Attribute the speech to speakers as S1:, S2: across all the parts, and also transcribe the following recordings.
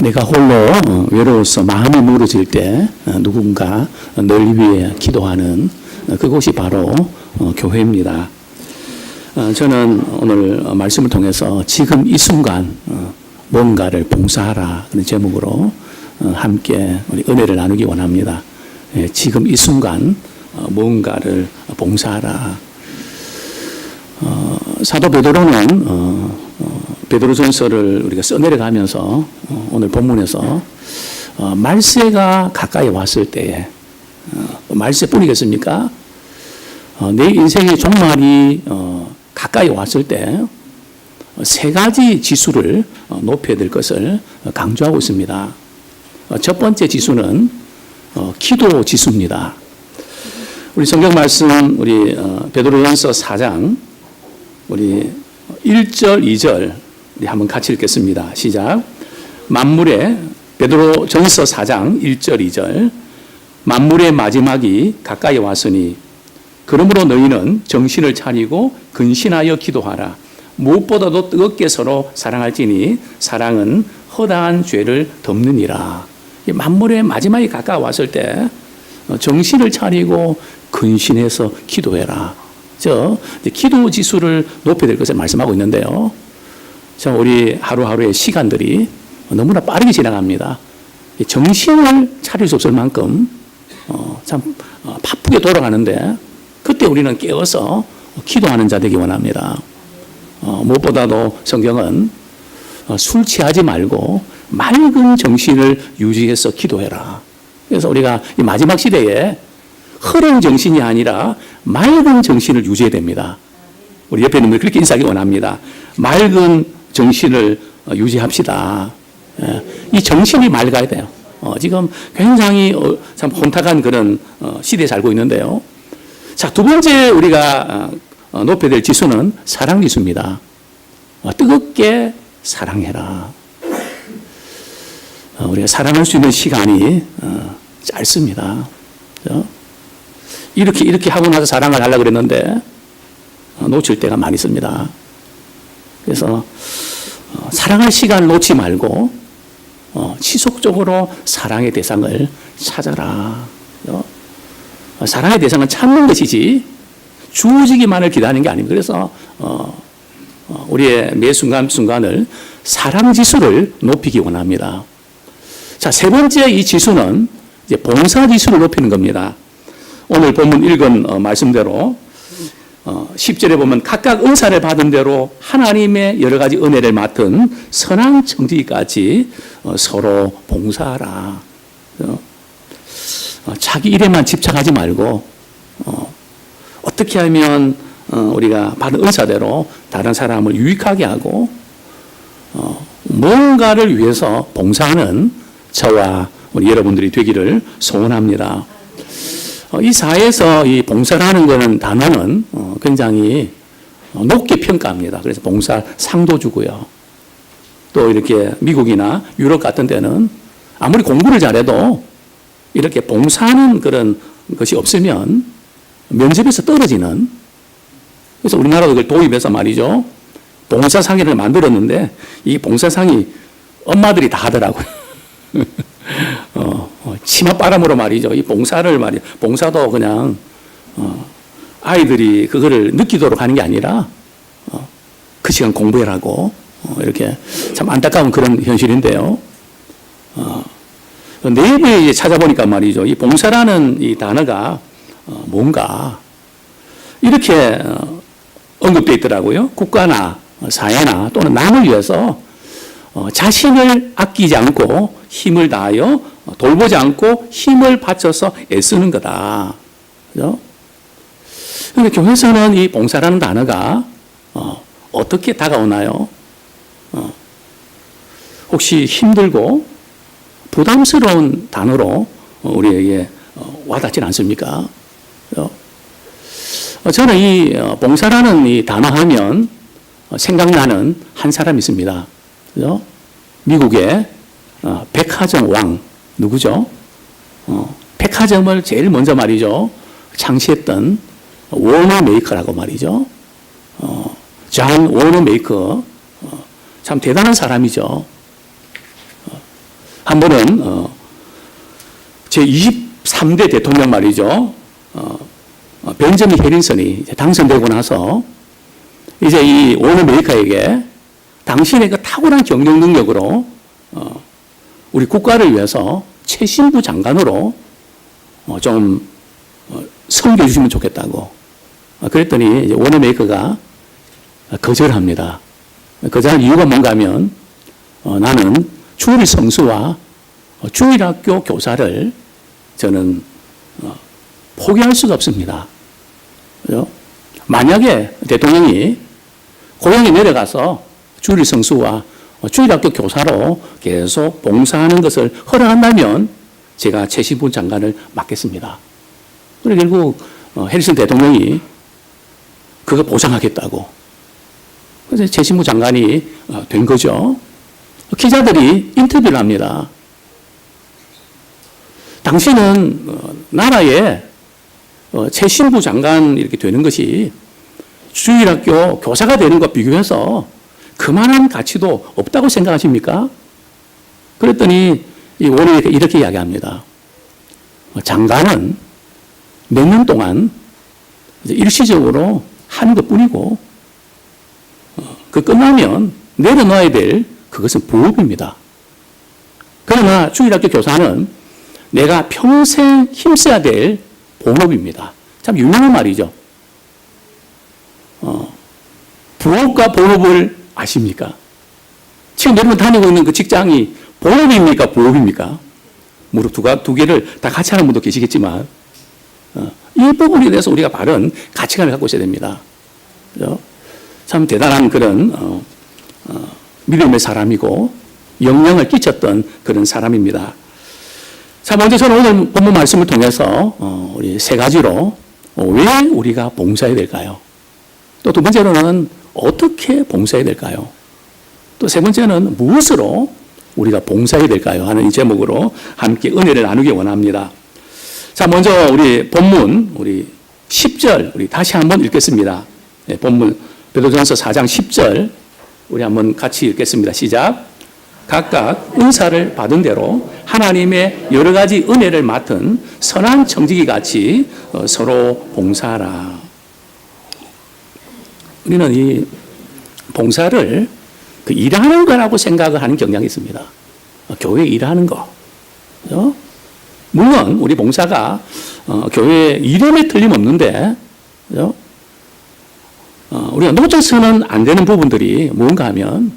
S1: 내가 홀로 외로워서 마음이 무너질 때 누군가 널 위해 기도하는 그곳이 바로 교회입니다. 저는 오늘 말씀을 통해서 지금 이 순간 뭔가를 봉사하라 그런 제목으로 함께 우리 은혜를 나누기 원합니다. 지금 이 순간 뭔가를 봉사하라. 사도 베드로는 베드로전서를 우리가 써내려가면서 오늘 본문에서 말세가 가까이 왔을 때에 말세뿐이겠습니까? 내 인생의 종말이 가까이 왔을 때 세 가지 지수를 높여야 될 것을 강조하고 있습니다. 첫 번째 지수는 기도 지수입니다. 우리 성경 말씀 우리 베드로전서 4장 우리 1절 2절 우리 한번 같이 읽겠습니다. 시작. 만물의 베드로전서 4장 1절 2절 만물의 마지막이 가까이 왔으니 그러므로 너희는 정신을 차리고 근신하여 기도하라. 무엇보다도 뜨겁게 서로 사랑할지니 사랑은 허다한 죄를 덮느니라. 만물의 마지막이 가까웠을 때 정신을 차리고 근신해서 기도해라. 기도 지수를 높여야 될 것을 말씀하고 있는데요. 우리 하루하루의 시간들이 너무나 빠르게 지나갑니다. 정신을 차릴 수 없을 만큼 참 바쁘게 돌아가는데 그때 우리는 깨어서 기도하는 자 되기 원합니다. 무엇보다도 성경은 술 취하지 말고 맑은 정신을 유지해서 기도해라. 그래서 우리가 이 마지막 시대에 흐린 정신이 아니라 맑은 정신을 유지해야 됩니다. 우리 옆에 있는 분들 그렇게 인사하기 원합니다. 맑은 정신을 유지합시다. 이 정신이 맑아야 돼요. 지금 굉장히 참 혼탁한 그런 시대에 살고 있는데요. 자, 두 번째 우리가 높여야 될 지수는 사랑 지수입니다. 뜨겁게 사랑해라. 우리가 사랑할 수 있는 시간이 짧습니다. 이렇게 하고 나서 사랑을 하려고 그랬는데 놓칠 때가 많이 있습니다. 그래서 사랑할 시간을 놓지 말고 지속적으로 사랑의 대상을 찾아라. 사랑의 대상은 찾는 것이지 주어지기만을 기다리는 게 아닙니다. 그래서 우리의 매 순간순간을 사랑 지수를 높이기 원합니다. 자, 세 번째 이 지수는 이제 봉사 지수를 높이는 겁니다. 오늘 본문 읽은 말씀대로 10절에 보면 각각 은사를 받은 대로 하나님의 여러 가지 은혜를 맡은 선한 청지기까지 서로 봉사하라. 자기 일에만 집착하지 말고 어떻게 하면 우리가 받은 은사대로 다른 사람을 유익하게 하고 뭔가를 위해서 봉사하는 저와 우리 여러분들이 되기를 소원합니다. 이 사회에서 이 봉사라는 거는 단어는 굉장히 높게 평가합니다. 그래서 봉사 상도 주고요. 또 이렇게 미국이나 유럽 같은 데는 아무리 공부를 잘해도 이렇게 봉사하는 그런 것이 없으면 면접에서 떨어지는. 그래서 우리나라도 그걸 도입해서 말이죠. 봉사상회를 만들었는데 이 봉사상이 엄마들이 다 하더라고요. 치맛바람으로 말이죠. 이 봉사를 봉사도 그냥 아이들이 그거를 느끼도록 하는 게 아니라 그 시간 공부해라고 이렇게 참 안타까운 그런 현실인데요. 네이버에 찾아보니까 말이죠. 이 봉사라는 이 단어가 뭔가 이렇게 언급되어 있더라고요. 국가나 사회나 또는 남을 위해서 자신을 아끼지 않고 힘을 다하여 돌보지 않고 힘을 바쳐서 애쓰는 거다. 그죠? 그런데 교회에서는 이 봉사라는 단어가 어떻게 다가오나요? 혹시 힘들고 부담스러운 단어로 우리에게 와닿지는 않습니까? 저는 이 봉사라는 이 단어 하면 생각나는 한 사람이 있습니다. 그죠? 미국의 백화점 왕 누구죠? 백화점을 제일 먼저 말이죠 창시했던 워너 메이커라고 말이죠. 존 워너 메이커 참 대단한 사람이죠. 한 번은 제 23대 대통령 말이죠. 벤저민 해린슨이 당선되고 나서 이제 이 워너메이커에게 당신의 그 탁월한 경영 능력으로 우리 국가를 위해서 최신부 장관으로 좀 섬겨 주시면 좋겠다고. 그랬더니 이제 워너메이커가 거절합니다. 거절한 이유가 뭔가 하면 나는 주일 성수와 주일학교 교사를 저는 포기할 수가 없습니다. 그죠? 만약에 대통령이 고향에 내려가서 주일 성수와 주일학교 교사로 계속 봉사하는 것을 허락한다면 제가 최신부 장관을 맡겠습니다. 그래 결국 해리슨 대통령이 그거 보장하겠다고. 그래서 최신부 장관이 된 거죠. 기자들이 인터뷰를 합니다. 당신은 나라의 최신부 장관 이렇게 되는 것이 주일학교 교사가 되는 것과 비교해서 그만한 가치도 없다고 생각하십니까? 그랬더니 이 원이 이렇게 이야기합니다. 장관은 몇 년 동안 일시적으로 하는 것 뿐이고 그 끝나면 내려놔야 될 그것은 부업입니다. 그러나 주일학교 교사는 내가 평생 힘써야 될 본업입니다. 참 유명한 말이죠. 부업과 본업을 아십니까? 지금 여러분 다니고 있는 그 직장이 본업입니까? 부업입니까? 무릎 두 개를 다 같이 하는 분도 계시겠지만 이 부분에 대해서 우리가 바른 가치관을 갖고 있어야 됩니다. 그죠? 참 대단한 그런 믿음의 사람이고 영향을 끼쳤던 그런 사람입니다. 자, 먼저 저는 오늘 본문 말씀을 통해서 우리 세 가지로 왜 우리가 봉사해야 될까요? 또 두 번째로는 어떻게 봉사해야 될까요? 또 세 번째는 무엇으로 우리가 봉사해야 될까요? 하는 이 제목으로 함께 은혜를 나누기 원합니다. 자, 먼저 우리 본문, 우리 10절, 우리 다시 한번 읽겠습니다. 네, 본문, 베드로전서 4장 10절, 우리 한번 같이 읽겠습니다. 시작. 각각 은사를 받은 대로 하나님의 여러 가지 은혜를 맡은 선한 청지기 같이 서로 봉사하라. 우리는 이 봉사를 그 일하는 거라고 생각을 하는 경향이 있습니다. 교회 일하는 거. 그죠? 물론 우리 봉사가 교회 이름에 틀림없는데, 그죠? 우리가 놓쳐서는 안 되는 부분들이 뭔가 하면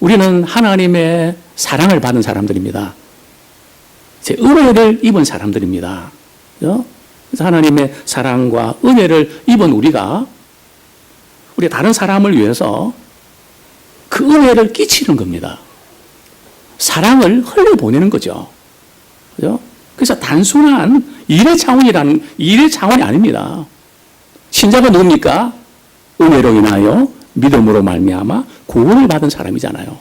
S1: 우리는 하나님의 사랑을 받은 사람들입니다. 제 은혜를 입은 사람들입니다. 그죠? 그래서 하나님의 사랑과 은혜를 입은 우리가 우리 다른 사람을 위해서 그 은혜를 끼치는 겁니다. 사랑을 흘려보내는 거죠. 그죠? 그래서 단순한 일의 차원이 아닙니다. 신자가 누굽니까? 은혜로 인하여 믿음으로 말미암아 구원을 받은 사람이잖아요.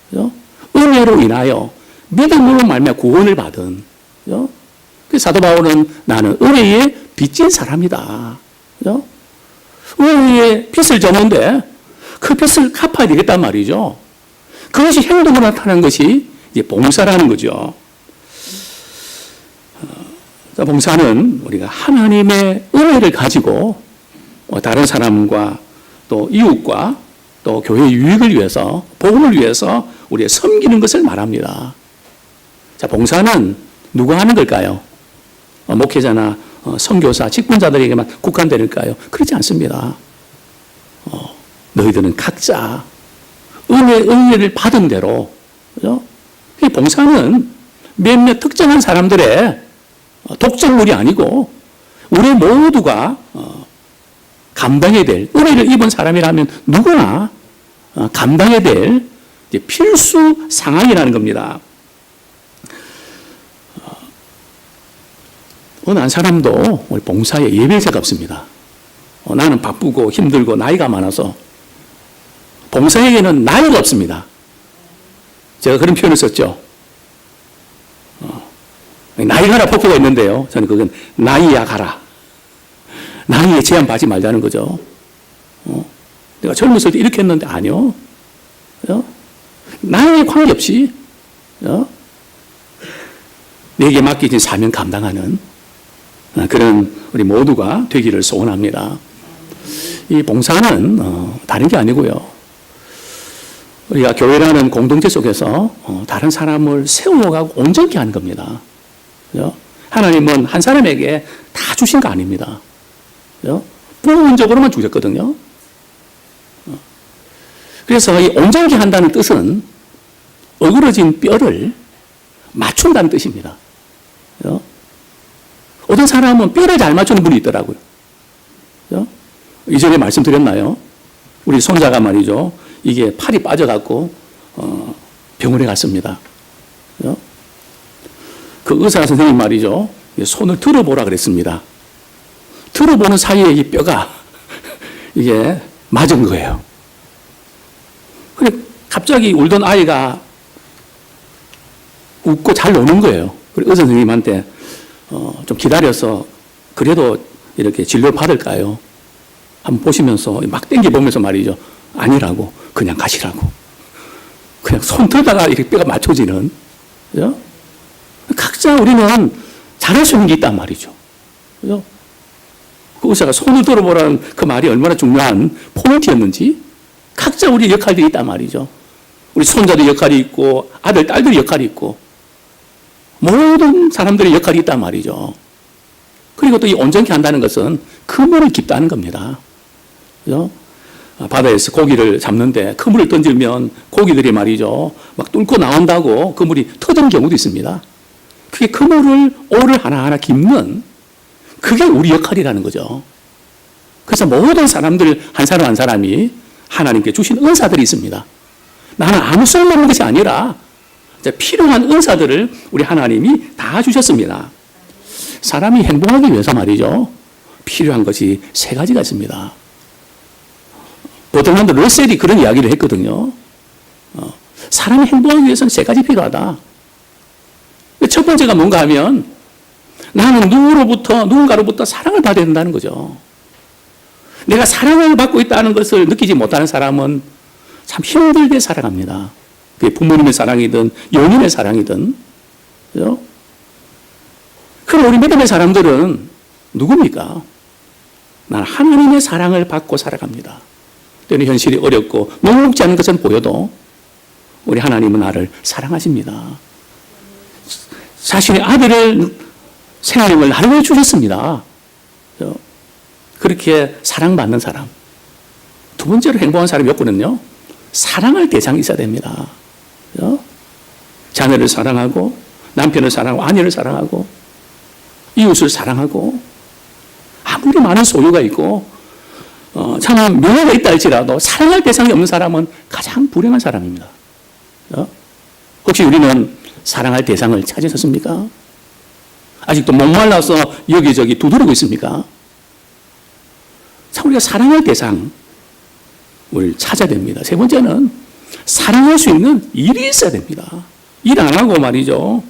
S1: 그죠? 은혜로 인하여 믿음으로 말미암아 구원을 받은. 그죠? 그래서 사도 바울은 나는 은혜에 빚진 사람이다. 그죠? 은혜에 빚을 졌는데 그 빚을 갚아야 되겠단 말이죠. 그것이 행동으로 나타나는 것이 이제 봉사라는 거죠. 봉사는 우리가 하나님의 은혜를 가지고 다른 사람과 또 이웃과 또 교회의 유익을 위해서, 복음을 위해서 우리가 섬기는 것을 말합니다. 자, 봉사는 누가 하는 걸까요? 목회자나 선교사, 직분자들에게만 국한되는가요? 그렇지 않습니다. 너희들은 각자 은혜를 받은 대로, 그죠? 이 봉사는 몇몇 특정한 사람들의 독점물이 아니고 우리 모두가 감당해야 될, 은혜를 입은 사람이라면 누구나 감당해야 될 필수 상황이라는 겁니다. 어느 한 사람도 우리 봉사에 예배자가 없습니다. 나는 바쁘고 힘들고 나이가 많아서 봉사에게는 나이가 없습니다. 제가 그런 표현을 썼죠. 나이가라 폭포가 있는데요. 저는 그건 나이야 가라. 나이에 제한 받지 말자는 거죠. 내가 젊었을 때 이렇게 했는데 아니요. 나이에 관계없이 내게 맡겨진 사명 감당하는 그런 우리 모두가 되기를 소원합니다. 이 봉사는 다른 게 아니고요. 우리가 교회라는 공동체 속에서 다른 사람을 세워가고 온전케 하는 겁니다. 하나님은 한 사람에게 다 주신 거 아닙니다. 부분적으로만 주셨거든요. 그래서 이 온전케 한다는 뜻은 어그러진 뼈를 맞춘다는 뜻입니다. 어떤 사람은 뼈를 잘 맞추는 분이 있더라고요. 이전에 말씀드렸나요? 우리 손자가 말이죠. 이게 팔이 빠져갖고 병원에 갔습니다. 그 의사 선생님 말이죠. 손을 들어보라 그랬습니다. 들어보는 사이에 이 뼈가 이게 맞은 거예요. 근데 갑자기 울던 아이가 웃고 잘 노는 거예요. 그래서 의사 선생님한테 좀 기다려서 그래도 이렇게 진료 받을까요? 한번 보시면서 막 땡겨보면서 말이죠. 아니라고, 그냥 가시라고. 그냥 손 들다가 이렇게 뼈가 맞춰지는. 그죠? 각자 우리는 잘할 수 있는 게 있단 말이죠. 그죠? 그 의사가 손을 들어보라는 그 말이 얼마나 중요한 포인트였는지 각자 우리 역할들이 있단 말이죠. 우리 손자들 역할이 있고 아들, 딸들 역할이 있고 모든 사람들의 역할이 있단 말이죠. 그리고 또 이 온전케 한다는 것은 그물을 깁다는 겁니다. 그죠? 바다에서 고기를 잡는데 그물을 던지면 고기들이 말이죠. 막 뚫고 나온다고 그물이 터지는 경우도 있습니다. 그게 그물을 오를 하나하나 깁는 그게 우리 역할이라는 거죠. 그래서 모든 사람들 한 사람 한 사람이 하나님께 주신 은사들이 있습니다. 나는 아무 쓸모없는 것이 아니라 필요한 은사들을 우리 하나님이 다 주셨습니다. 사람이 행복하기 위해서 말이죠. 필요한 것이 세 가지가 있습니다. 버트란드 러셀이 그런 이야기를 했거든요. 사람이 행복하기 위해서는 세 가지 필요하다. 첫 번째가 뭔가 하면 나는 누군가로부터 사랑을 받아야 된다는 거죠. 내가 사랑을 받고 있다는 것을 느끼지 못하는 사람은 참 힘들게 살아갑니다. 그게 부모님의 사랑이든 연인의 사랑이든. 그죠? 그럼 우리 믿음의 사람들은 누굽니까? 나는 하나님의 사랑을 받고 살아갑니다. 때로는 현실이 어렵고 녹록지 않은 것은 보여도 우리 하나님은 나를 사랑하십니다. 자신의 아들을 생명을 나를 위해 주셨습니다. 그렇게 사랑받는 사람. 두 번째로 행복한 사람이 없거든요. 사랑할 대상이 있어야 됩니다. 자녀를 사랑하고 남편을 사랑하고 아내를 사랑하고 이웃을 사랑하고 아무리 많은 소유가 있고 참 명예가 있다 할지라도 사랑할 대상이 없는 사람은 가장 불행한 사람입니다. 혹시 우리는 사랑할 대상을 찾으셨습니까? 아직도 목말라서 여기저기 두드리고 있습니까? 참 우리가 사랑할 대상을 찾아야 됩니다. 세 번째는 사랑할 수 있는 일이 있어야 됩니다. 일 안 하고 말이죠.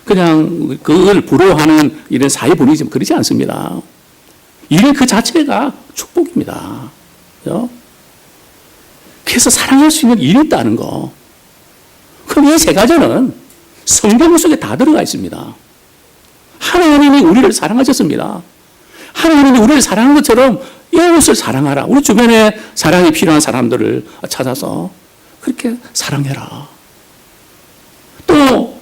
S1: 그냥 그걸 부러워하는 이런 사회 분위기 그렇지 않습니다. 일 그 자체가 축복입니다. 그죠? 그래서 사랑할 수 있는 일이 있다는 거. 그럼 이 세 가지는 성경 속에 다 들어가 있습니다. 하나님이 우리를 사랑하셨습니다. 하나님이 우리를 사랑한 것처럼 이웃을 사랑하라. 우리 주변에 사랑이 필요한 사람들을 찾아서 그렇게 사랑해라. 또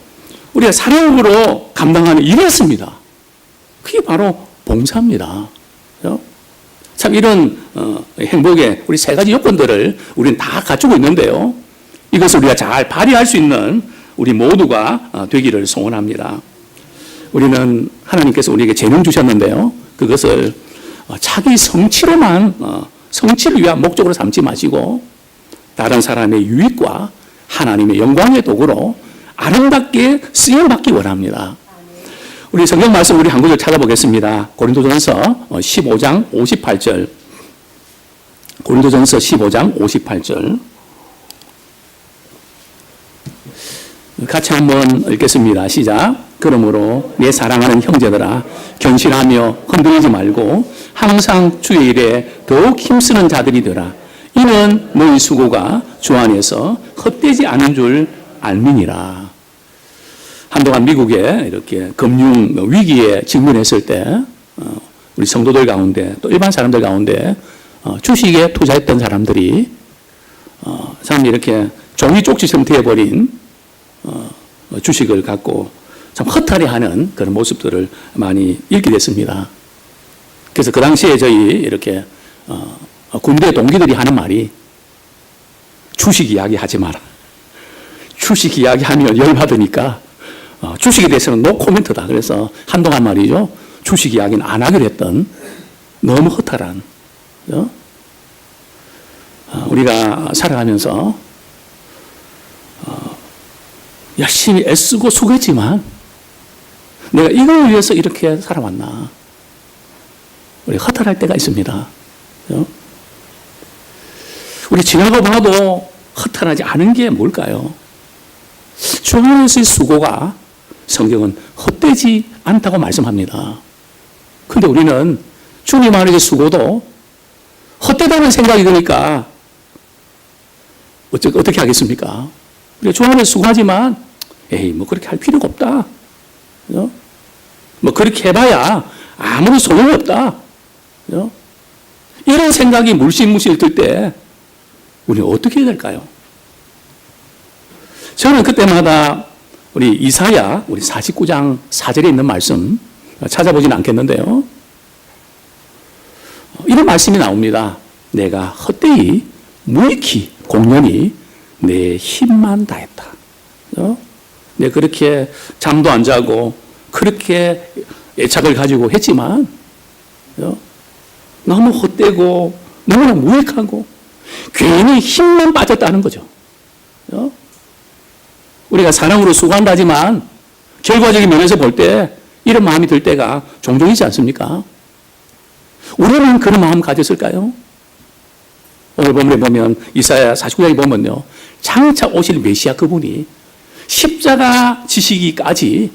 S1: 우리가 사랑으로 감당하는 일이 있습니다. 그게 바로 봉사입니다. 그렇죠? 참 이런 행복의 우리 세 가지 요건들을 우리는 다 갖추고 있는데요. 이것을 우리가 잘 발휘할 수 있는 우리 모두가 되기를 소원합니다. 우리는 하나님께서 우리에게 재능 주셨는데요. 그것을 자기 성취로만 성취를 위한 목적으로 삼지 마시고 다른 사람의 유익과 하나님의 영광의 도구로 아름답게 쓰임받기 원합니다. 우리 성경 말씀 우리 한 구절 찾아보겠습니다. 고린도전서 15장 58절. 고린도전서 15장 58절. 같이 한번 읽겠습니다. 시작. 그러므로 내 사랑하는 형제들아 견실하며 흔들리지 말고 항상 주의 일에 더욱 힘쓰는 자들이 되라. 이는 너희 수고가 주 안에서 헛되지 않은 줄 알미니라. 한동안 미국에 이렇게 금융 위기에 직면했을 때 우리 성도들 가운데 또 일반 사람들 가운데 주식에 투자했던 사람들이 참 이렇게 종이 쪽지처럼 되어버린 주식을 갖고 참 허탈해하는 그런 모습들을 많이 읽게 됐습니다. 그래서 그 당시에 저희 이렇게 군대 동기들이 하는 말이 주식 이야기 하지 마라. 주식 이야기 하면 열받으니까 주식에 대해서는 노 코멘트다. 그래서 한동안 말이죠. 주식 이야기는 안 하기로 했던 너무 허탈한 우리가 살아가면서 열심히 애쓰고 수고했지만 내가 이걸 위해서 이렇게 살아왔나. 우리 허탈할 때가 있습니다. 우리 지나고 봐도 허탈하지 않은 게 뭘까요? 주 안에서의 수고가 성경은 헛되지 않다고 말씀합니다. 근데 우리는 주님 안에서의 수고도 헛되다는 생각이 드니까 어떻게 하겠습니까? 우리가 주 안에서 수고하지만 에이 뭐 그렇게 할 필요가 없다. 뭐 그렇게 해봐야 아무리 소용이 없다. 이런 생각이 물씬 들 때 우리는 어떻게 해야 될까요? 저는 그때마다 우리 이사야 우리 49장 4절에 있는 말씀 찾아보지는 않겠는데요. 이런 말씀이 나옵니다. 내가 헛되이 무익히 공연히 내 힘만 다했다. 내가 그렇게 잠도 안 자고 그렇게 애착을 가지고 했지만 너무 헛되고 너무나 무익하고 괜히 힘만 빠졌다는 거죠. 우리가 사랑으로 수고한다지만 결과적인 면에서 볼 때 이런 마음이 들 때가 종종 있지 않습니까? 우리는 그런 마음 가졌을까요? 오늘 본문에 보면 이사야 49장에 보면요. 장차 오실 메시아 그분이 십자가 지시기까지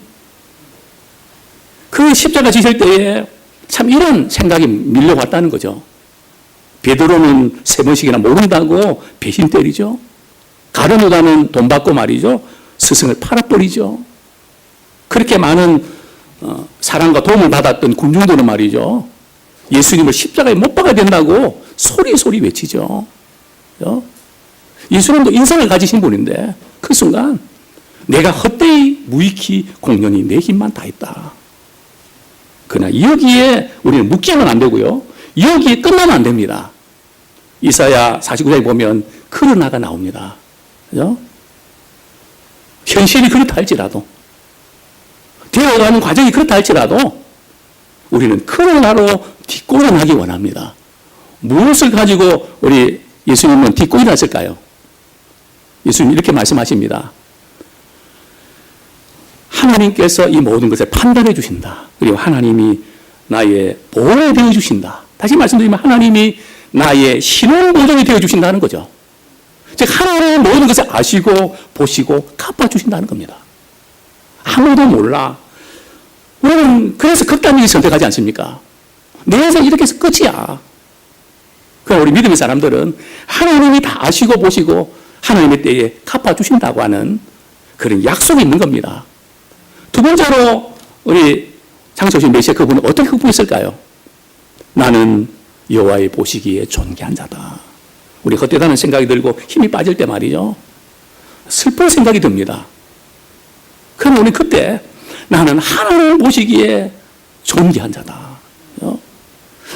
S1: 그 십자가 지실 때에 참 이런 생각이 밀려왔다는 거죠. 베드로는 3번씩이나 모른다고 배신 때리죠. 가룟 유다는 돈 받고 말이죠. 스승을 팔아버리죠. 그렇게 많은 사랑과 도움을 받았던 군중들은 말이죠. 예수님을 십자가에 못 박아야 된다고 소리 외치죠. 예수님도 인생을 가지신 분인데 그 순간 내가 헛되이 무익히 공연히 내 힘만 다했다. 그러나 여기에 우리는 묶이면 안 되고요. 여기에 끝나면 안 됩니다. 이사야 49장에 보면 그러나가 나옵니다. 그죠? 현실이 그렇다 할지라도 되어가는 과정이 그렇다 할지라도 우리는 그러나로 딛고 일어나기 원합니다. 무엇을 가지고 우리 예수님은 딛고 일어났을까요? 예수님 이렇게 말씀하십니다. 하나님께서 이 모든 것을 판단해 주신다. 그리고 하나님이 나의 보호에 되어 주신다. 다시 말씀드리면 하나님이 나의 신원보장이 되어 주신다는 거죠. 즉 하나님의 모든 것을 아시고 보시고 갚아주신다는 겁니다. 아무도 몰라. 우리는 그래서 극단적인 선택하지 않습니까? 내 인생 이렇게 해서 끝이야. 그럼 우리 믿음의 사람들은 하나님이 다 아시고 보시고 하나님의 때에 갚아주신다고 하는 그런 약속이 있는 겁니다. 두 번째로 우리 장소신 메시아 그분은 어떻게 극복했을까요? 나는 여호와의 보시기에 존귀한 자다. 우리 헛되다는 생각이 들고 힘이 빠질 때 말이죠. 슬픈 생각이 듭니다. 그럼 우리 그때 나는 하나님을 보시기에 존귀한 자다.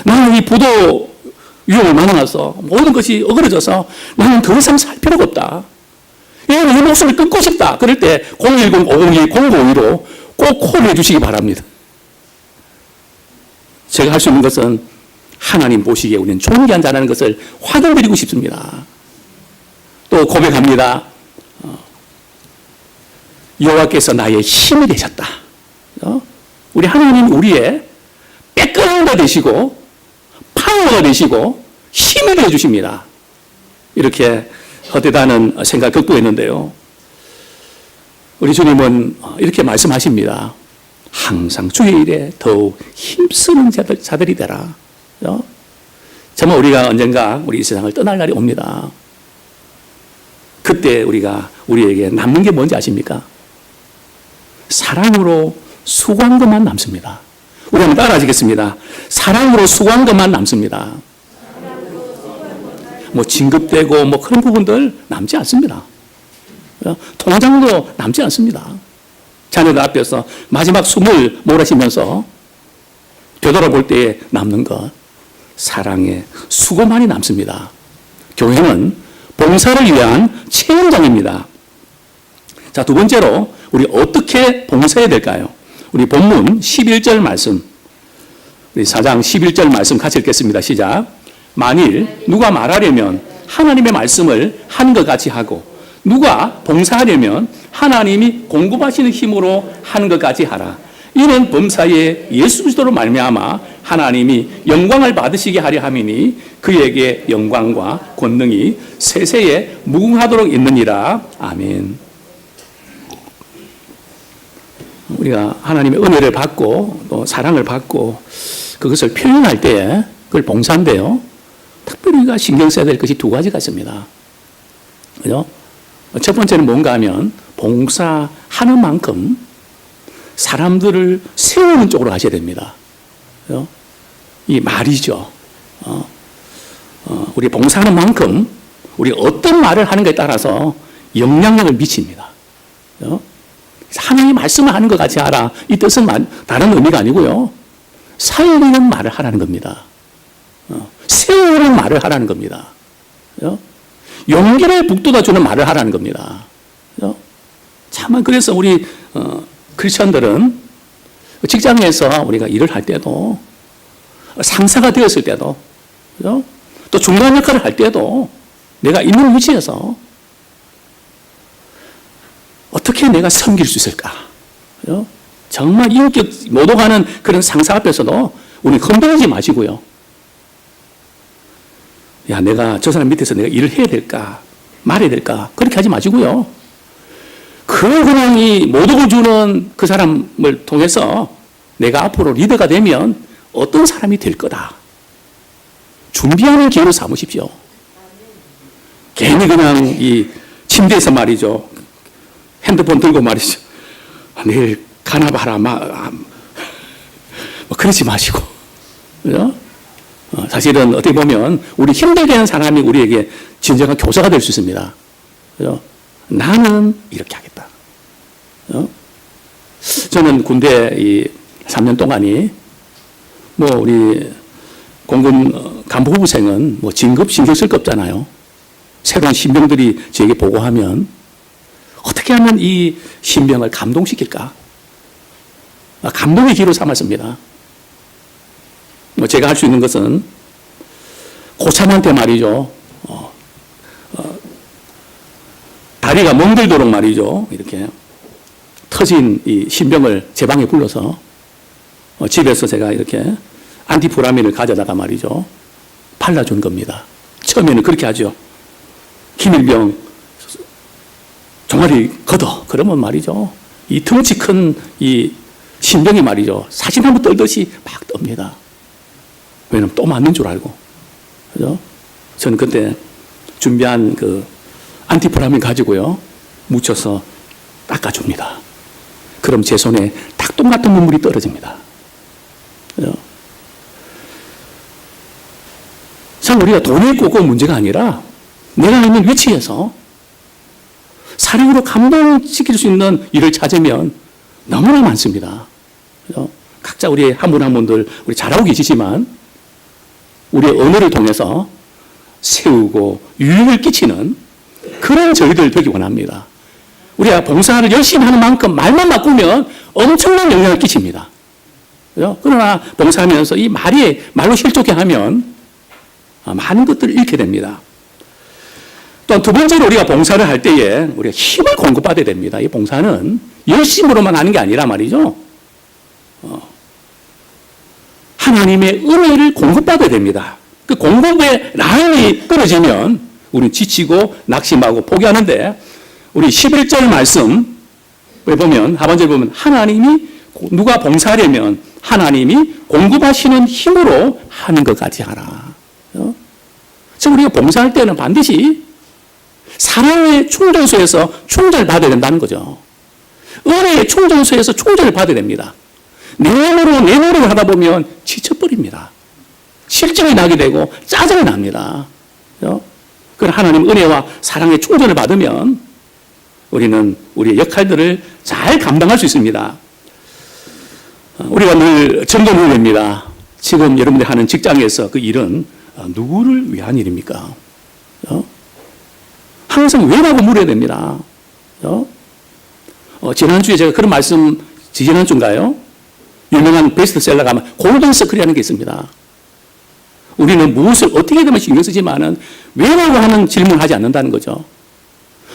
S1: 나는 이 부도 위험을 만나서 모든 것이 어그러져서 나는 더 이상 살 필요가 없다. 이 목숨을 끊고 싶다. 그럴 때 010-502-0952로 꼭 콜해 주시기 바랍니다. 제가 할 수 있는 것은 하나님 보시기에 우리는 존귀한 자라는 것을 확인드리고 싶습니다. 또 고백합니다. 여호와께서 나의 힘이 되셨다. 우리 하나님 우리의 빼끌가 되시고 파워가 되시고 힘이 되어 주십니다. 이렇게 헛되다는 생각 극복했는데요. 우리 주님은 이렇게 말씀하십니다. 항상 주의 일에 더욱 힘쓰는 자들이 되라. 정말 우리가 언젠가 우리 이 세상을 떠날 날이 옵니다. 그때 우리에게 남는 게 뭔지 아십니까? 사랑으로 수고한 것만 남습니다. 우리 한번 따라하시겠습니다. 사랑으로 수고한 것만 남습니다. 뭐 진급되고 뭐 그런 부분들 남지 않습니다. 통장도 남지 않습니다. 자녀들 앞에서 마지막 숨을 몰아쉬면서 되돌아볼 때에 남는 것, 사랑의 수고만이 남습니다. 교회는 봉사를 위한 체험장입니다. 자, 두 번째로 우리 어떻게 봉사해야 될까요? 우리 본문 11절 말씀, 우리 4장 11절 말씀 같이 읽겠습니다. 시작. 만일 누가 말하려면 하나님의 말씀을 한 것 같이 하고 누가 봉사하려면 하나님이 공급하시는 힘으로 하는 것 같이 하라. 이는 범사에 예수 그리스도로 말미암아 하나님이 영광을 받으시게 하려 함이니 그에게 영광과 권능이 세세에 무궁하도록 있느니라. 아멘. 우리가 하나님의 은혜를 받고 또 사랑을 받고 그것을 표현할 때 그걸 봉사인데요. 특별히 우리가 신경 써야 될 것이 두 가지가 있습니다. 그죠? 첫 번째는 뭔가 하면 봉사하는 만큼 사람들을 세우는 쪽으로 하셔야 됩니다. 그죠? 이 말이죠. 우리 봉사하는 만큼 우리 어떤 말을 하는 것에 따라서 영향력을 미칩니다. 그죠? 하나님의 말씀을 하는 것 같이 하라. 이 뜻은 다른 의미가 아니고요. 살리는 말을 하라는 겁니다. 세우는 말을 하라는 겁니다. 그죠? 용기를 북돋아주는 말을 하라는 겁니다. 그죠? 참, 그래서 우리 크리스천들은 직장에서 우리가 일을 할 때도 상사가 되었을 때도 그죠? 또 중간 역할을 할 때도 내가 있는 위치에서 어떻게 내가 섬길 수 있을까? 그죠? 정말 인격 못 오가는 그런 상사 앞에서도 우리 흔들리지 마시고요. 야, 내가 저 사람 밑에서 내가 일을 해야 될까? 말해야 될까? 그렇게 하지 마시고요. 그냥 이 모독을 주는 그 사람을 통해서 내가 앞으로 리더가 되면 어떤 사람이 될 거다. 준비하는 기회로 삼으십시오. 괜히 그냥 이 침대에서 말이죠. 핸드폰 들고 말이죠. 내일 가나 봐라. 뭐 그러지 마시고. 그죠? 사실은 어떻게 보면 우리 힘들게 하는 사람이 우리에게 진정한 교사가 될 수 있습니다. 그죠? 나는 이렇게 하겠다. 그죠? 저는 군대 이 3년 동안이 뭐 우리 공군 간부 후보생은 뭐 진급 신경 쓸 거 없잖아요. 새로운 신병들이 저에게 보고하면 어떻게 하면 이 신병을 감동시킬까? 감동의 기로 삼았습니다. 뭐 제가 할 수 있는 것은 고참한테 말이죠. 다리가 멍들도록 말이죠. 이렇게 터진 이 신병을 제 방에 불러서 집에서 제가 이렇게 안티프라민을 가져다가 말이죠. 발라준 겁니다. 처음에는 그렇게 하죠. 기밀병 종아리 걷어. 그러면 말이죠. 이 덩치 큰 이 신병이 말이죠. 사진 한번 떨듯이 막 떱니다. 왜냐면 또 맞는 줄 알고. 그죠? 저는 그때 준비한 그 안티프라민 가지고요. 묻혀서 닦아줍니다. 그럼 제 손에 닭똥 같은 눈물이 떨어집니다. 그죠? 참, 우리가 돈이 있고 그 문제가 아니라 내가 있는 위치에서 사랑으로 감동시킬 수 있는 일을 찾으면 너무나 많습니다. 그죠? 각자 우리 한 분 한 분들 우리 잘하고 계시지만 우리의 언어를 통해서 세우고 유익을 끼치는 그런 저희들 되기 원합니다. 우리가 봉사를 열심히 하는 만큼 말만 바꾸면 엄청난 영향을 끼칩니다. 그죠? 그러나 봉사하면서 이 말로 실족해 하면 많은 것들을 잃게 됩니다. 또 두 번째로 우리가 봉사를 할 때에 우리가 힘을 공급받아야 됩니다. 이 봉사는 열심으로만 하는 게 아니라 말이죠. 하나님의 은혜를 공급받아야 됩니다. 그 공급의 라인이 떨어지면 우리는 지치고 낙심하고 포기하는데 우리 11절 말씀에 보면 하반절에 보면 하나님이 누가 봉사하려면 하나님이 공급하시는 힘으로 하는 것 같이 하라. 그래서 우리가 봉사할 때는 반드시 사랑의 충전소에서 충전을 받아야 된다는 거죠. 은혜의 충전소에서 충전을 받아야 됩니다. 내 노력을 하다 보면 지쳐버립니다. 실증이 나게 되고 짜증이 납니다. 그럼 하나님 은혜와 사랑의 충전을 받으면 우리는 우리의 역할들을 잘 감당할 수 있습니다. 우리가 늘 점검을 합니다. 지금 여러분들이 하는 직장에서 그 일은 누구를 위한 일입니까? 항상 왜라고 물어야 됩니다. 지난주에 제가 그런 말씀, 지난주인가요? 유명한 베스트셀러가 아마 골든서클이라는 게 있습니다. 우리는 무엇을 어떻게 되면 신경 쓰지만은 왜라고 하는 질문을 하지 않는다는 거죠.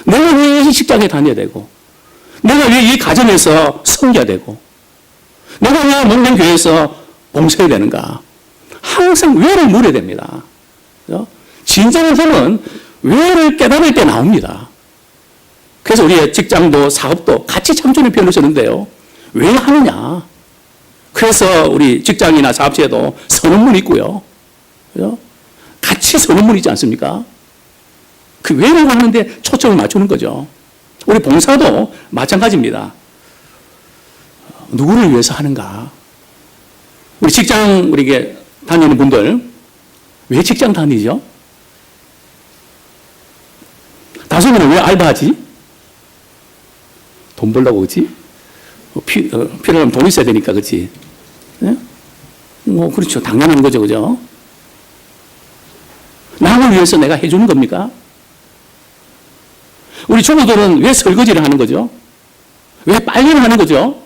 S1: 내가 왜 이 직장에 다녀야 되고, 내가 왜 이 가정에서 섬겨야 되고, 내가 왜 목련교회에서 봉사해야 되는가. 항상 왜를 물어야 됩니다. 진정한 힘은 왜를 깨달을 때 나옵니다. 그래서 우리의 직장도 사업도 같이 창조를 표현하셨는데요. 왜 하느냐. 그래서 우리 직장이나 사업체에도 선언문이 있고요. 같이 선언문이 있지 않습니까? 그 왜라고 하는데 초점을 맞추는 거죠. 우리 봉사도 마찬가지입니다. 누구를 위해서 하는가? 우리 직장, 우리 다니는 분들, 왜 직장 다니죠? 다솜이는 왜 알바하지? 돈 벌려고, 그치? 필요하면 돈 있어야 되니까, 그치? 네? 그렇죠. 당연한 거죠, 그죠? 남을 위해서 내가 해주는 겁니까? 우리 주부들은 왜 설거지를 하는 거죠? 왜 빨래를 하는 거죠?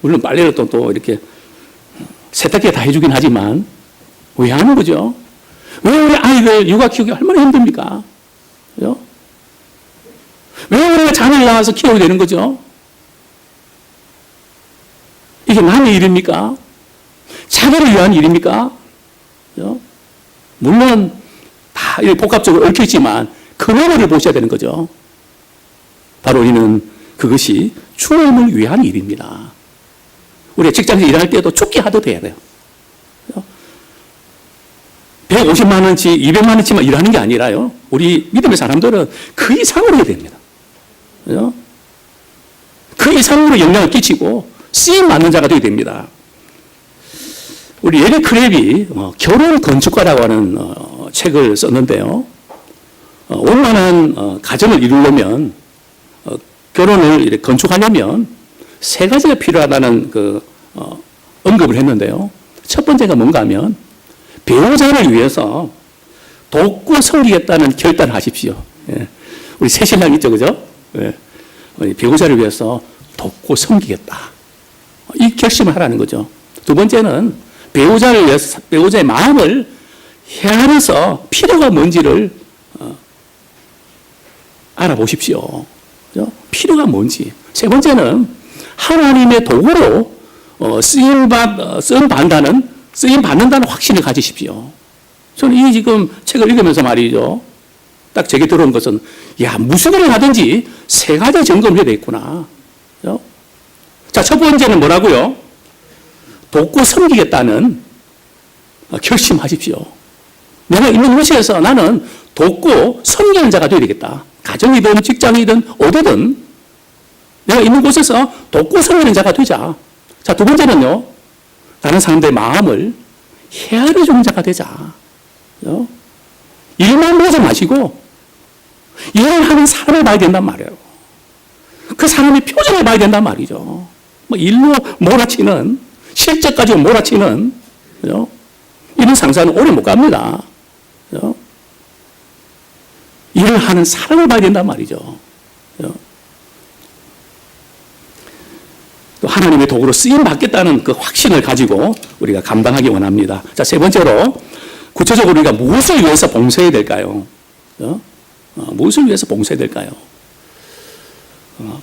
S1: 물론 빨래를 또 이렇게 세탁기에 다 해주긴 하지만, 왜 하는 거죠? 왜 우리 아이들 육아 키우기 얼마나 힘듭니까? 그죠? 왜 우리가 자녀를 낳아서 키워야 되는 거죠? 이게 남의 일입니까? 자녀를 위한 일입니까? 그죠? 물론 다 복합적으로 얽혀있지만 근원을 보셔야 되는 거죠. 바로 우리는 그것이 주님을 위한 일입니다. 우리가 직장에서 일할 때도 죽게 하도 돼야 돼요. 150만 원치, 200만 원치만 일하는 게 아니라요. 우리 믿음의 사람들은 그 이상으로 해야 됩니다. 그죠? 그 이상으로 영향을 끼치고 쓰임 받는 자가 되어야 됩니다. 우리 에릭 크랩이 결혼 건축가라고 하는 책을 썼는데요. 원만한 가정을 이루려면 결혼을 이렇게 건축하려면 세 가지가 필요하다는 언급을 했는데요. 첫 번째가 뭔가 하면 배우자를 위해서 돕고 섬기겠다는 결단을 하십시오. 예. 우리 새 신랑 있죠, 그죠? 예. 배우자를 위해서 돕고 섬기겠다. 이 결심을 하라는 거죠. 두 번째는 배우자를 위해서 배우자의 마음을 헤아려서 필요가 뭔지를 알아보십시오. 그죠? 필요가 뭔지. 세 번째는 하나님의 도구로 쓰임 받는다는 확신을 가지십시오. 저는 이 지금 책을 읽으면서 말이죠. 딱 제게 들어온 것은, 야, 무슨 일을 하든지 세 가지 점검을 해야 되겠구나. 그죠? 자, 첫 번째는 뭐라고요? 돕고 섬기겠다는 결심하십시오. 내가 있는 곳에서 나는 돕고 섬기는 자가 되어야 되겠다. 가정이든 직장이든 어디든 내가 있는 곳에서 돕고 섬기는 자가 되자. 자, 두 번째는요. 다른 사람들의 마음을 헤아려 주는 자가 되자. 그죠? 일만 보지 마시고 일을 하는 사람을 봐야 된단 말이에요. 그 사람의 표정을 봐야 된단 말이죠. 일로 몰아치는, 실적 가지고 몰아치는, 그죠? 이런 상사는 오래 못 갑니다. 그죠? 일을 하는 사람을 봐야 된단 말이죠. 그죠? 또 하나님의 도구로 쓰임 받겠다는 그 확신을 가지고 우리가 감당하기 원합니다. 자, 세 번째로 구체적으로 우리가 무엇을 위해서 봉사해야 될까요? 그죠? 무엇을 위해서 봉사해야 될까요?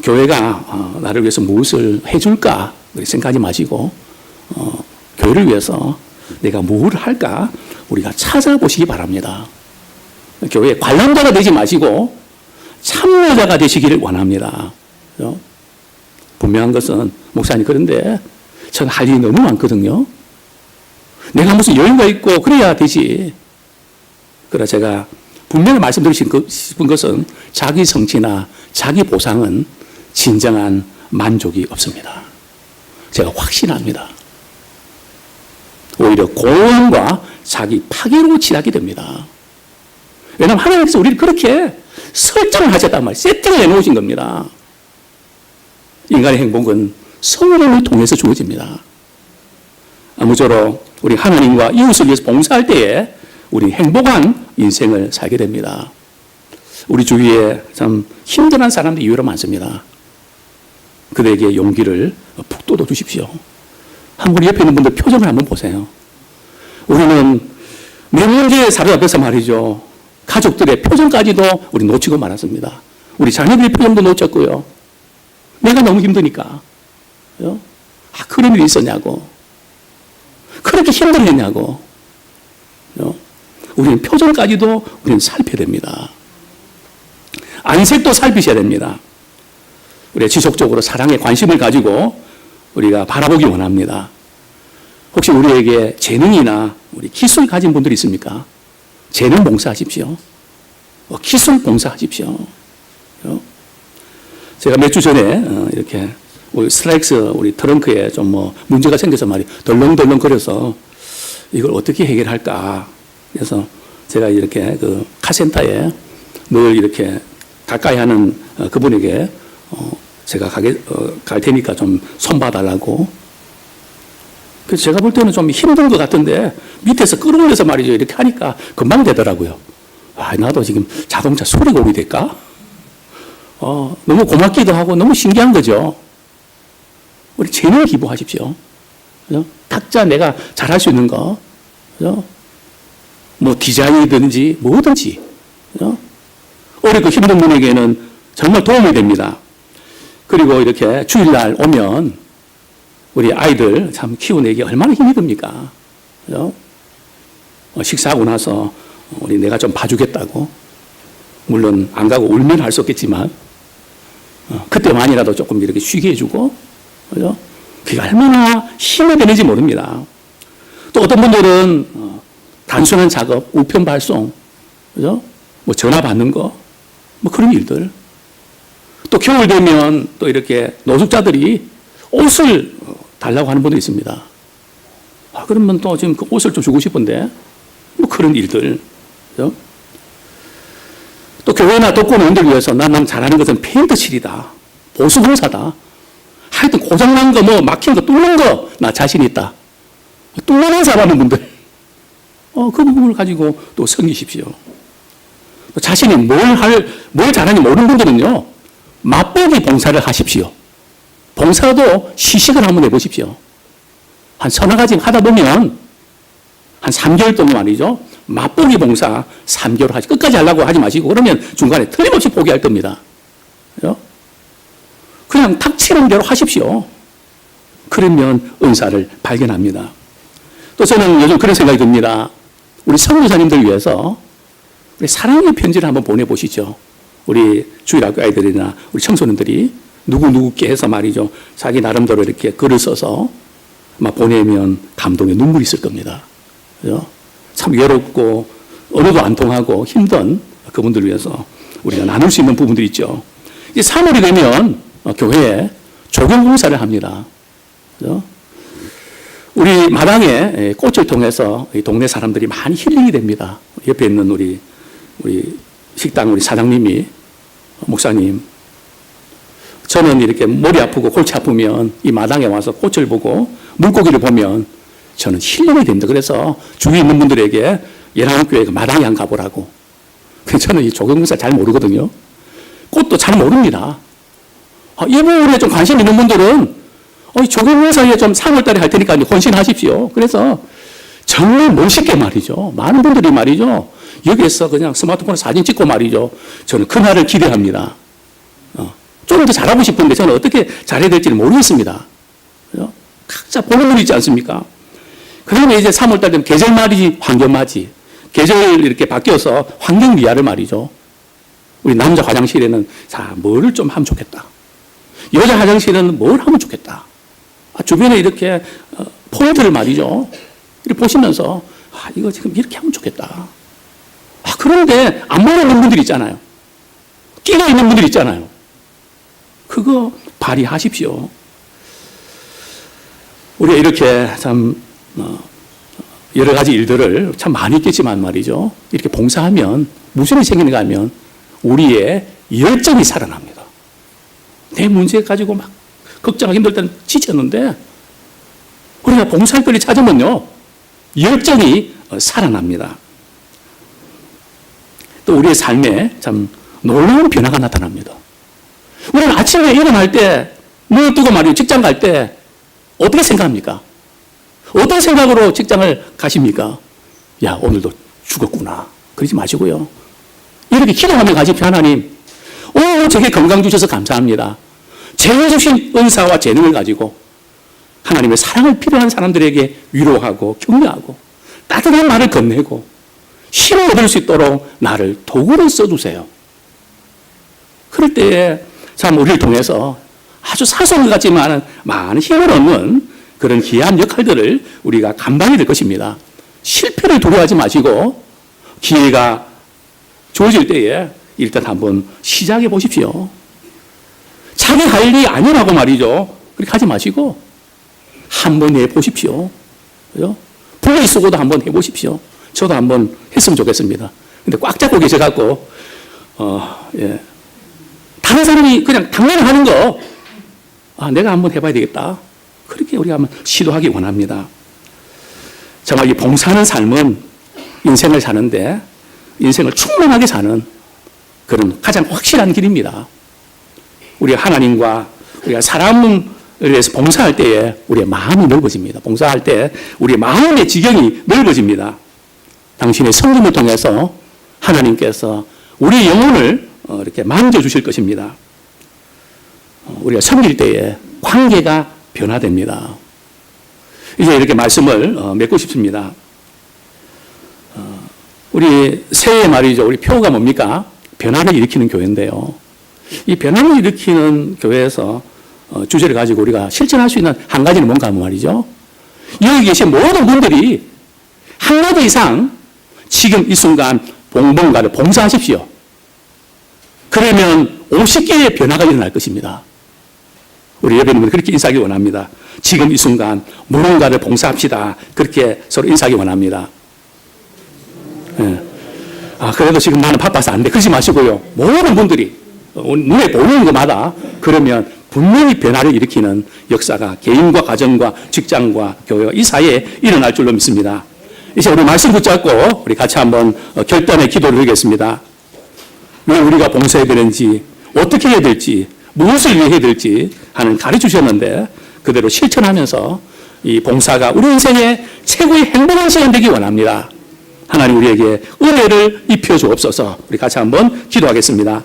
S1: 교회가 나를 위해서 무엇을 해줄까 생각하지 마시고 교회를 위해서 내가 뭘 할까 우리가 찾아보시기 바랍니다. 교회 관람자가 되지 마시고 참여자가 되시기를 원합니다. 그죠? 분명한 것은 목사님 그런데 저는 할 일이 너무 많거든요. 내가 무슨 여유가 있고 그래야 되지. 그래서 제가 분명히 말씀드리고 싶은 것은 자기 성취나 자기 보상은 진정한 만족이 없습니다. 제가 확신합니다. 오히려 고원과 자기 파괴로 치닫게 됩니다. 왜냐하면 하나님께서 우리를 그렇게 설정을 하셨단 말이에요. 세팅을 해놓으신 겁니다. 인간의 행복은 성령을 통해서 주어집니다. 아무쪼록 우리 하나님과 이웃을 위해서 봉사할 때에 우리 행복한 인생을 살게 됩니다. 우리 주위에 참 힘든 사람들이 의외로 많습니다. 그들에게 용기를 북돋워 주십시오. 한번 옆에 있는 분들 표정을 한번 보세요. 우리는 내 문제에 사로잡혀서 말이죠. 가족들의 표정까지도 우리 놓치고 말았습니다. 우리 자녀들의 표정도 놓쳤고요. 내가 너무 힘드니까. 그런 일이 있었냐고. 그렇게 힘들었냐고. 우리는 표정까지도 우리는 살펴야 됩니다. 안색도 살피셔야 됩니다. 우리가 지속적으로 사랑에 관심을 가지고 우리가 바라보기 원합니다. 혹시 우리에게 재능이나 우리 기술 가진 분들이 있습니까? 재능 봉사하십시오. 기술 봉사하십시오. 제가 몇 주 전에 이렇게 우리 스트라이크스 우리 트렁크에 좀 문제가 생겨서 말이 덜렁덜렁 거려서 이걸 어떻게 해결할까. 그래서 제가 이렇게 그 카센터에 늘 이렇게 가까이 하는 그분에게 제가 갈 테니까 좀 손봐달라고. 그래서 제가 볼 때는 좀 힘든 것 같은데 밑에서 끌어올려서 말이죠. 이렇게 하니까 금방 되더라고요. 나도 지금 자동차 수리공이 될까? 너무 고맙기도 하고 너무 신기한 거죠. 우리 재능 기부하십시오. 그죠? 각자 내가 잘할 수 있는 거. 그죠? 뭐 디자인이든지 뭐든지. 그죠? 어렵고 힘든 분에게는 정말 도움이 됩니다. 그리고 이렇게 주일날 오면 우리 아이들 참 키우내기 얼마나 힘이 듭니까? 그죠? 식사하고 나서 우리 내가 좀 봐주겠다고. 물론 안 가고 울면 할 수 없겠지만 그때만이라도 조금 이렇게 쉬게 해주고, 그죠? 그게 얼마나 힘이 되는지 모릅니다. 또 어떤 분들은 단순한 작업, 우편 발송, 그죠? 뭐 전화 받는 거, 뭐 그런 일들. 또 겨울 되면 또 이렇게 노숙자들이 옷을 달라고 하는 분도 있습니다. 그러면 또 지금 그 옷을 좀 주고 싶은데, 뭐 그런 일들. 그죠? 또 교회나 독거노인들 위해서 난 잘하는 것은 페인트 칠이다. 보수공사다. 하여튼 고장난 거, 뭐 막힌 거, 뚫는 거, 나 자신 있다. 뚫는 사람은 분들. 그 부분을 가지고 또 섬기십시오. 또 자신이 뭘 잘하는지 모르는 분들은요, 맛보기 봉사를 하십시오. 봉사도 시식을 한번 해보십시오. 한 서너 가지 하다 보면, 한 3개월 동안 말이죠. 맛보기 봉사 3개월 하시, 끝까지 하려고 하지 마시고, 그러면 중간에 틀림없이 포기할 겁니다. 그죠? 그냥 닥치는 대로 하십시오. 그러면 은사를 발견합니다. 또 저는 요즘 그런 생각이 듭니다. 우리 선교사님들 위해서 우리 사랑의 편지를 한번 보내보시죠. 우리 주일학교 아이들이나 우리 청소년들이 누구누구께 해서 말이죠. 자기 나름대로 이렇게 글을 써서 막 보내면 감동의 눈물이 있을 겁니다. 그죠? 참 외롭고 언어도 안 통하고 힘든 그분들을 위해서 우리가 나눌 수 있는 부분들이 있죠. 이제 3월이 되면 교회에 조경공사를 합니다. 그죠? 우리 마당에 꽃을 통해서 동네 사람들이 많이 힐링이 됩니다. 옆에 있는 우리 식당 우리 사장님이, 목사님, 저는 이렇게 머리 아프고 골치 아프면 이 마당에 와서 꽃을 보고 물고기를 보면 저는 힐링이 됩니다. 그래서 주위에 있는 분들에게 예랑교회 마당에 한 가보라고. 저는 이 조경공사 잘 모르거든요. 꽃도 잘 모릅니다. 이 부분에 좀 관심 있는 분들은 조경공사에 좀 3월달에 할 테니까 헌신하십시오. 그래서 정말 멋있게 말이죠. 많은 분들이 말이죠. 여기에서 그냥 스마트폰에 사진 찍고 말이죠. 저는 그날을 기대합니다. 좀 더 잘하고 싶은데 저는 어떻게 잘해야 될지는 모르겠습니다. 그죠? 각자 보는 분 있지 않습니까? 그 다음에 이제 3월달 되면 계절말이지, 환경맞이. 계절 이렇게 바뀌어서 환경미화를 말이죠. 우리 남자 화장실에는 뭐를 좀 하면 좋겠다. 여자 화장실은 뭘 하면 좋겠다. 주변에 이렇게 포인트를 말이죠. 이렇게 보시면서 이거 지금 이렇게 하면 좋겠다. 그런데 안 모르는 분들이 있잖아요. 끼가 있는 분들이 있잖아요. 그거 발휘하십시오. 우리가 이렇게 참 여러 가지 일들을 참 많이 있겠지만 말이죠. 이렇게 봉사하면 무슨 일이 생기는가 하면 우리의 열정이 살아납니다. 내 문제 가지고 막 걱정하기 힘들 때는 지쳤는데 우리가 봉사할 거리 찾으면요. 열정이 살아납니다. 또 우리의 삶에 참 놀라운 변화가 나타납니다. 우리는 아침에 일어날 때, 눈을 뜨고 말이죠. 직장 갈 때 어떻게 생각합니까? 어떤 생각으로 직장을 가십니까? 야, 오늘도 죽었구나. 그러지 마시고요. 이렇게 기도하며 가십시오. 하나님, 오늘 제게 건강 주셔서 감사합니다. 제가 주신 은사와 재능을 가지고 하나님의 사랑을 필요한 사람들에게 위로하고 격려하고 따뜻한 말을 건네고 힘을 얻을 수 있도록 나를 도구로 써주세요. 그럴 때에 참 우리를 통해서 아주 사소한 것 같지만 많은 힘을 얻는 그런 귀한 역할들을 우리가 감당해야 될 것입니다. 실패를 두려워하지 마시고 기회가 주어질 때에 일단 한번 시작해 보십시오. 자기 할 일이 아니라고 말이죠. 그렇게 하지 마시고 한번 해보십시오. 그죠? 불러 쓰고도 한번 해보십시오. 저도 한번 했으면 좋겠습니다. 근데 꽉 잡고 계셔갖고 예. 다른 사람이 그냥 당연히 하는 거 내가 한번 해봐야 되겠다. 그렇게 우리가 한번 시도하기 원합니다. 정말 이 봉사하는 삶은 인생을 사는데 인생을 충만하게 사는 그런 가장 확실한 길입니다. 우리가 하나님과 우리가 사람을 위해서 봉사할 때에 우리의 마음이 넓어집니다. 봉사할 때 우리의 마음의 지경이 넓어집니다. 당신의 성금을 통해서 하나님께서 우리의 영혼을 이렇게 만져주실 것입니다. 우리가 섬길 때에 관계가 변화됩니다. 이제 이렇게 말씀을 맺고 싶습니다. 우리 새해 말이죠. 우리 표가 뭡니까? 변화를 일으키는 교회인데요. 이 변화를 일으키는 교회에서 주제를 가지고 우리가 실천할 수 있는 한 가지는 뭔가 하면 말이죠. 여기 계신 모든 분들이 한 가지 이상 지금 이 순간 뭔가를 봉사하십시오. 그러면 50개의 변화가 일어날 것입니다. 우리 예배님은 그렇게 인사하기 원합니다. 지금 이 순간 무언가를 봉사합시다. 그렇게 서로 인사하기 원합니다. 네. 그래도 지금 나는 바빠서 안 돼. 그러지 마시고요. 모든 분들이 눈에 보이는 것마다 그러면 분명히 변화를 일으키는 역사가 개인과 가정과 직장과 교회와 이 사이에 일어날 줄로 믿습니다. 이제 우리 말씀 붙잡고 우리 같이 한번 결단의 기도를 드리겠습니다. 왜 우리가 봉사해야 되는지, 어떻게 해야 될지, 무엇을 위해 해야 될지 하는 가르쳐 주셨는데 그대로 실천하면서 이 봉사가 우리 인생의 최고의 행복한 시간 되기 원합니다. 하나님 우리에게 은혜를 입혀 주옵소서. 우리 같이 한번 기도하겠습니다.